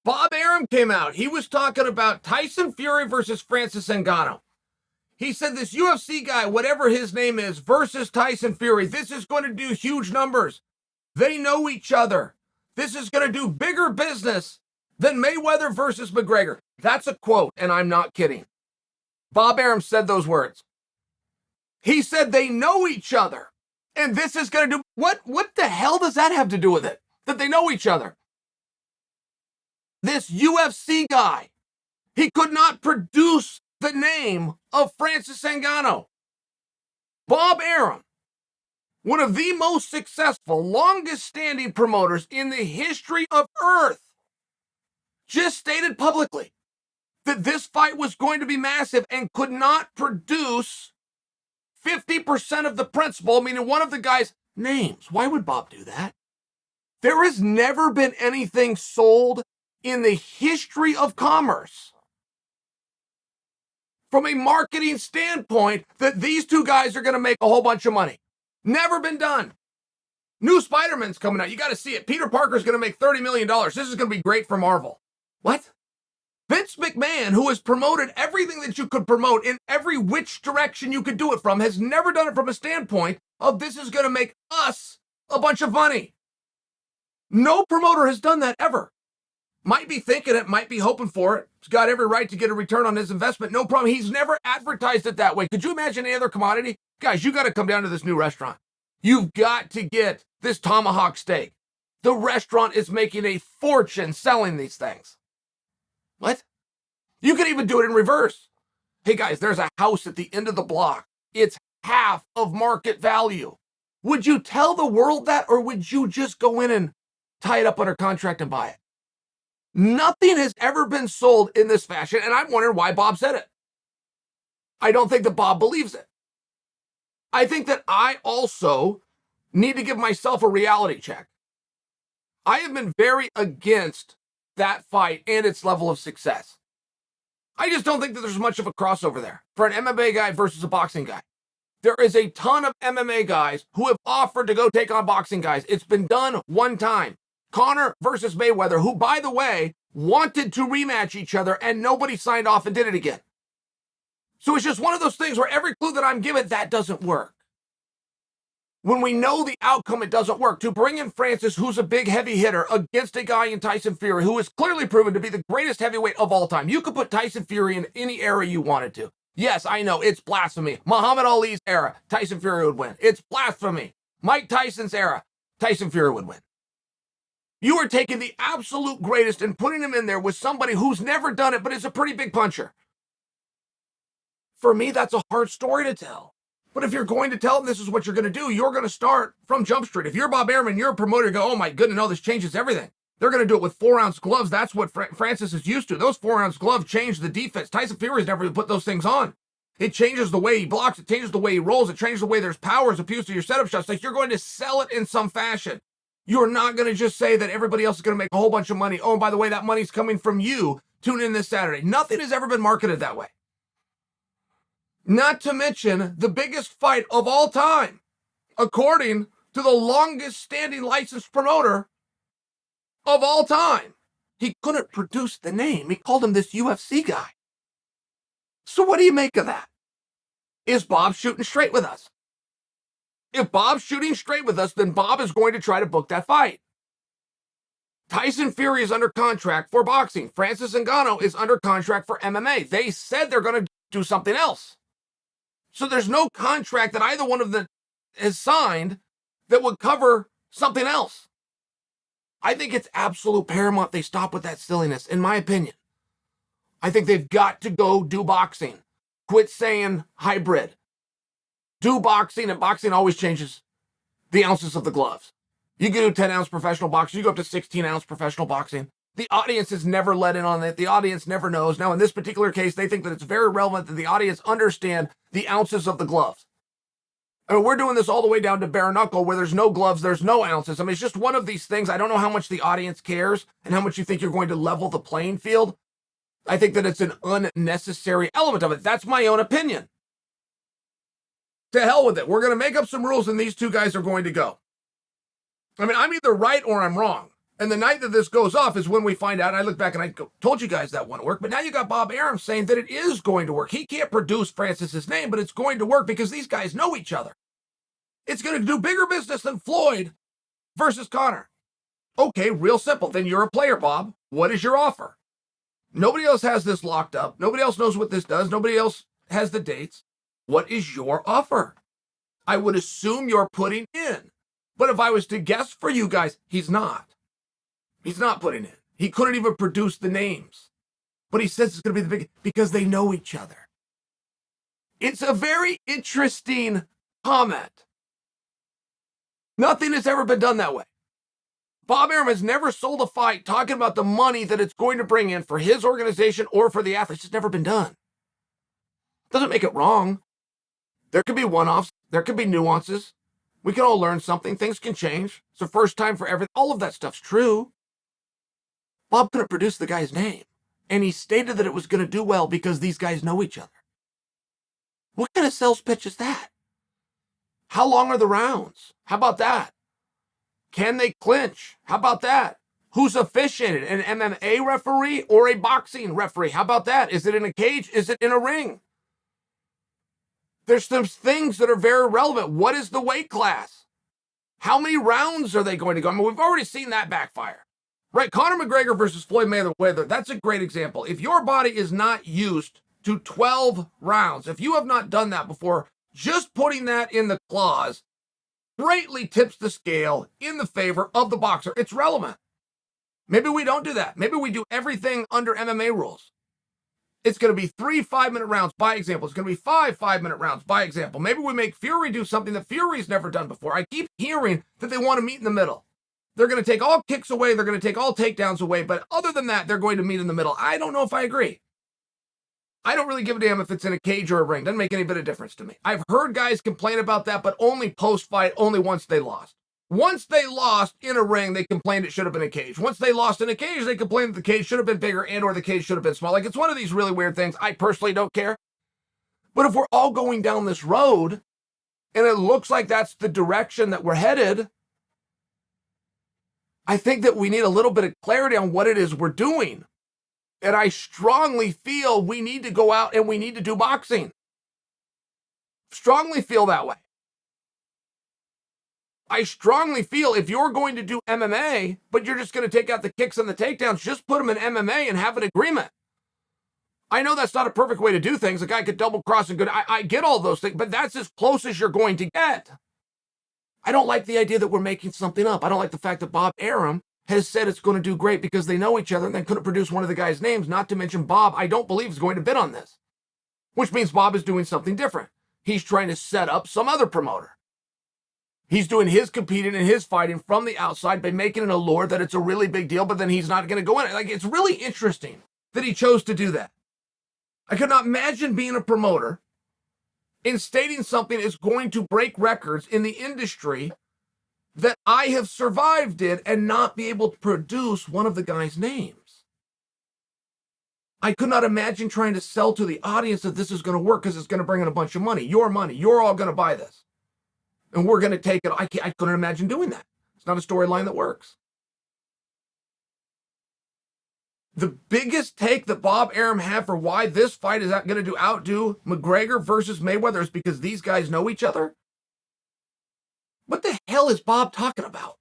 Bob Arum came out. He was talking about Tyson Fury versus Francis Ngannou. He said this UFC guy, whatever his name is, versus Tyson Fury, this is going to do huge numbers. They know each other. This is going to do bigger business than Mayweather versus McGregor. That's a quote, and I'm not kidding. Bob Arum said those words. He said they know each other, and this is going to do... What the hell does that have to do with it? That they know each other? This UFC guy, he could not produce the name of Francis Ngannou. Bob Arum, one of the most successful, longest-standing promoters in the history of Earth, just stated publicly that this fight was going to be massive and could not produce 50% of the principal, meaning one of the guys' names. Why would Bob do that? There has never been anything sold in the history of commerce from a marketing standpoint that these two guys are going to make a whole bunch of money. Never been done. New Spider-Man's coming out. You got to see it. Peter Parker's going to make $30 million. This is going to be great for Marvel. What? Vince McMahon, who has promoted everything that you could promote in every which direction you could do it from, has never done it from a standpoint of this is going to make us a bunch of money. No promoter has done that ever. Might be thinking it, might be hoping for it. He's got every right to get a return on his investment. No problem. He's never advertised it that way. Could you imagine any other commodity? Guys, you got to come down to this new restaurant. You've got to get this tomahawk steak. The restaurant is making a fortune selling these things. What? You can even do it in reverse. Hey guys, there's a house at the end of the block. It's half of market value. Would you tell the world that, or would you just go in and tie it up under contract and buy it? Nothing has ever been sold in this fashion, and I'm wondering why Bob said it. I don't think that Bob believes it. I think that I also need to give myself a reality check. I have been very against that fight and its level of success. I just don't think that there's much of a crossover there for an MMA guy versus a boxing guy. There is a ton of MMA guys who have offered to go take on boxing guys. It's been done one time. Conor versus Mayweather, who, by the way, wanted to rematch each other and nobody signed off and did it again. So it's just one of those things where every clue that I'm given, that doesn't work. When we know the outcome, it doesn't work. To bring in Francis, who's a big heavy hitter, against a guy in Tyson Fury, who is clearly proven to be the greatest heavyweight of all time. You could put Tyson Fury in any era you wanted to. Yes, I know, it's blasphemy. Muhammad Ali's era, Tyson Fury would win. It's blasphemy. Mike Tyson's era, Tyson Fury would win. You are taking the absolute greatest and putting him in there with somebody who's never done it, but is a pretty big puncher. For me, that's a hard story to tell. But if you're going to tell them this is what you're going to do, you're going to start from Jump Street. If you're Bob Arum and you're a promoter, you go, oh my goodness, no, this changes everything. They're going to do it with 4-ounce gloves. That's what Francis is used to. Those 4-ounce gloves change the defense. Tyson Fury's never put those things on. It changes the way he blocks. It changes the way he rolls. It changes the way there's power as opposed to your setup shots. Like, you're going to sell it in some fashion. You're not going to just say that everybody else is going to make a whole bunch of money. Oh, and by the way, that money's coming from you. Tune in this Saturday. Nothing has ever been marketed that way. Not to mention the biggest fight of all time, according to the longest standing licensed promoter of all time. He couldn't produce the name. He called him this UFC guy. So what do you make of that? Is Bob shooting straight with us? If Bob's shooting straight with us, then Bob is going to try to book that fight. Tyson Fury is under contract for boxing. Francis Ngannou is under contract for MMA. They said they're going to do something else. So there's no contract that either one of them has signed that would cover something else. I think it's absolute paramount they stop with that silliness, in my opinion. I think they've got to go do boxing. Quit saying hybrid. Do boxing, and boxing always changes the ounces of the gloves. You can do 10-ounce professional boxing. You go up to 16-ounce professional boxing. The audience is never let in on it. The audience never knows. Now, in this particular case, they think that it's very relevant that the audience understand the ounces of the gloves. I mean, we're doing this all the way down to bare knuckle where there's no gloves, there's no ounces. I mean, it's just one of these things. I don't know how much the audience cares and how much you think you're going to level the playing field. I think that it's an unnecessary element of it. That's my own opinion. To hell with it. We're going to make up some rules and these two guys are going to go. I mean, I'm either right or I'm wrong. And the night that this goes off is when we find out. I look back and I told you guys that wouldn't work. But now you got Bob Arum saying that it is going to work. He can't produce Francis's name, but it's going to work because these guys know each other. It's going to do bigger business than Floyd versus Conor. Okay, real simple. Then you're a player, Bob. What is your offer? Nobody else has this locked up. Nobody else knows what this does. Nobody else has the dates. What is your offer? I would assume you're putting in. But if I was to guess for you guys, he's not. He's not putting in. He couldn't even produce the names. But he says it's going to be the big, because they know each other. It's a very interesting comment. Nothing has ever been done that way. Bob Arum has never sold a fight talking about the money that it's going to bring in for his organization or for the athletes. It's never been done. Doesn't make it wrong. There could be one-offs. There could be nuances. We can all learn something. Things can change. It's the first time for everything. All of that stuff's true. Bob couldn't produce the guy's name. And he stated that it was going to do well because these guys know each other. What kind of sales pitch is that? How long are the rounds? How about that? Can they clinch? How about that? Who's officiated? An MMA referee or a boxing referee? How about that? Is it in a cage? Is it in a ring? There's some things that are very relevant. What is the weight class? How many rounds are they going to go? I mean, we've already seen that backfire. Right, Conor McGregor versus Floyd Mayweather, that's a great example. If your body is not used to 12 rounds, if you have not done that before, just putting that in the clause greatly tips the scale in the favor of the boxer. It's relevant. Maybe we don't do that. Maybe we do everything under MMA rules. It's going to be 3 5-minute rounds by example. It's going to be 5 5-minute rounds by example. Maybe we make Fury do something that Fury's never done before. I keep hearing that they want to meet in the middle. They're going to take all kicks away. They're going to take all takedowns away. But other than that, they're going to meet in the middle. I don't know if I agree. I don't really give a damn if it's in a cage or a ring. Doesn't make any bit of difference to me. I've heard guys complain about that, but only post-fight, only once they lost. Once they lost in a ring, they complained it should have been a cage. Once they lost in a cage, they complained that the cage should have been bigger and or the cage should have been small. Like, it's one of these really weird things. I personally don't care. But if we're all going down this road, and it looks like that's the direction that we're headed, I think that we need a little bit of clarity on what it is we're doing. And I strongly feel we need to go out and we need to do boxing. Strongly feel that way. I strongly feel if you're going to do MMA, but you're just going to take out the kicks and the takedowns, just put them in MMA and have an agreement. I know that's not a perfect way to do things. A guy could double cross and good. I get all those things, but that's as close as you're going to get. I don't like the idea that we're making something up. I don't like the fact that Bob Arum has said it's going to do great because they know each other and they couldn't produce one of the guys' names, not to mention Bob, I don't believe is going to bid on this, which means Bob is doing something different. He's trying to set up some other promoter. He's doing his competing and his fighting from the outside by making it an allure that it's a really big deal, but then he's not going to go in it. Like, it's really interesting that he chose to do that. I could not imagine being a promoter in stating something is going to break records in the industry that I have survived in and not be able to produce one of the guys' names. I could not imagine trying to sell to the audience that this is going to work because it's going to bring in a bunch of money. Your money. You're all going to buy this. And we're going to take it. I couldn't imagine doing that. It's not a storyline that works. The biggest take that Bob Arum had for why this fight is not going to outdo McGregor versus Mayweather is because these guys know each other. What the hell is Bob talking about?